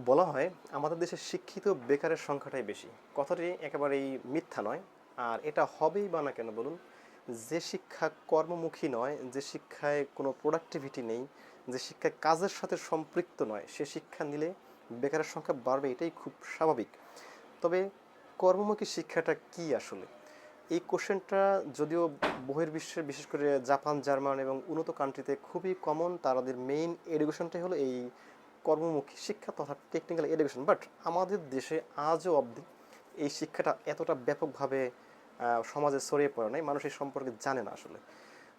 বলা হয় আমাদের দেশে শিক্ষিত বেকারের সংখ্যাটাই বেশি। কথাটি একেবারেই মিথ্যা নয়। আর এটা হবেই বা না কেন বলুন? যে শিক্ষা কর্মমুখী নয়, যে শিক্ষায় কোনো প্রোডাক্টিভিটি নেই, যে শিক্ষায় কাজের সাথে সম্পৃক্ত নয়, সে শিক্ষা নিলে বেকারের সংখ্যা বাড়বে, এটাই খুব স্বাভাবিক। তবে কর্মমুখী শিক্ষাটা কি আসলে? এই কোশ্চেনটা যদিও বহির্বিশ্বে বিশেষ করে জাপান, জার্মান এবং উন্নত কান্ট্রিতে খুবই কমন। তাদের মেইন এডুকেশনটাই হলো এই কর্মমুখী শিক্ষা তথা টেকনিক্যাল এডুকেশন। বাট আমাদের দেশে আজও অবধি এই শিক্ষাটা এতটা ব্যাপকভাবে সমাজে ছড়িয়ে পড়ে নাই, মানুষ এই সম্পর্কে জানে না আসলে।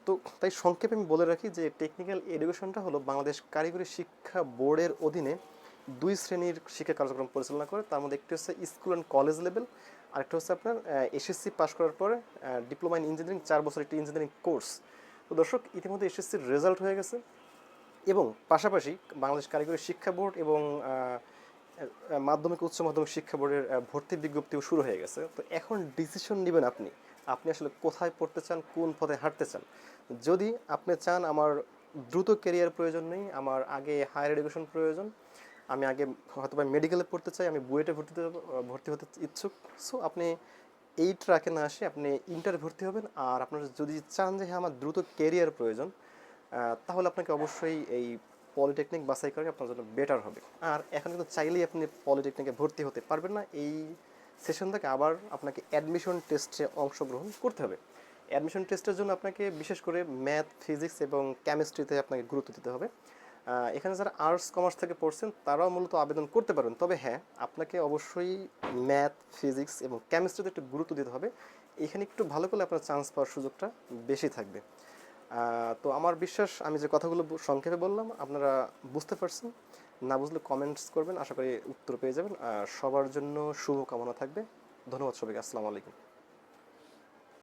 তো তাই সংক্ষেপে আমি বলে রাখি যে টেকনিক্যাল এডুকেশনটা হলো বাংলাদেশ কারিগরি শিক্ষা বোর্ডের অধীনে দুই শ্রেণীর শিক্ষা কার্যক্রম পরিচালনা করে। তার মধ্যে একটি হচ্ছে স্কুল অ্যান্ড কলেজ লেভেল, আরেকটা হচ্ছে আপনার এসএসসি পাস করার পরে ডিপ্লোমা ইন ইঞ্জিনিয়ারিং, 4 বছর একটি ইঞ্জিনিয়ারিং কোর্স। তো দর্শক, ইতিমধ্যে এসএসসির রেজাল্ট হয়ে গেছে এবং পাশাপাশি বাংলাদেশ কারিগরি শিক্ষা বোর্ড এবং মাধ্যমিক উচ্চ মাধ্যমিক শিক্ষা বোর্ডের ভর্তি বিজ্ঞপ্তিও শুরু হয়ে গেছে। তো এখন ডিসিশন নেবেন আপনি, আপনি আসলে কোথায় পড়তে চান, কোন পথে হাঁটতে চান। যদি আপনি চান আমার দ্রুত কেরিয়ার প্রয়োজন নেই, আমার আগে হায়ার এডুকেশন প্রয়োজন, আমি আগে হয়তো বা মেডিকেলে পড়তে চাই, আমি বুয়েটে ভর্তি হতে ইচ্ছুক, সো আপনি এই ট্র্যাকে না আসে আপনি ইন্টার ভর্তি হবেন। আর আপনার যদি চান যে হ্যাঁ আমার দ্রুত কেরিয়ার প্রয়োজন, তাহলে আপনাকে অবশ্যই এই পলিটেকনিক বাছাই করে আপনার জন্য বেটার হবে। আর এখন কিন্তু চাইলেই আপনি পলিটেকনিকে ভর্তি হতে পারবেন না, এই সেশন থেকে আবার আপনাকে অ্যাডমিশন টেস্টে অংশগ্রহণ করতে হবে। অ্যাডমিশন টেস্টের জন্য আপনাকে বিশেষ করে ম্যাথ, ফিজিক্স এবং কেমিস্ট্রিতে আপনাকে গুরুত্ব দিতে হবে। এখানে যারা আর্টস কমার্স থেকে পড়ছেন তারাও মূলত আবেদন করতে পারবেন, তবে হ্যাঁ আপনাকে অবশ্যই ম্যাথ, ফিজিক্স এবং কেমিস্ট্রিতে একটু গুরুত্ব দিতে হবে। এখানে একটু ভালো করলে আপনার চান্স পাওয়ার সুযোগটা বেশি থাকবে। তো আমার বিশ্বাস আমি যে কথাগুলো সংক্ষেপে বললাম আপনারা বুঝতে পারছেন। না বুঝলে কমেন্টস করবেন, আশা করি উত্তর পেয়ে যাবেন। আর সবার জন্য শুভকামনা থাকবে। ধন্যবাদ সবাইকে। আসসালামু আলাইকুম।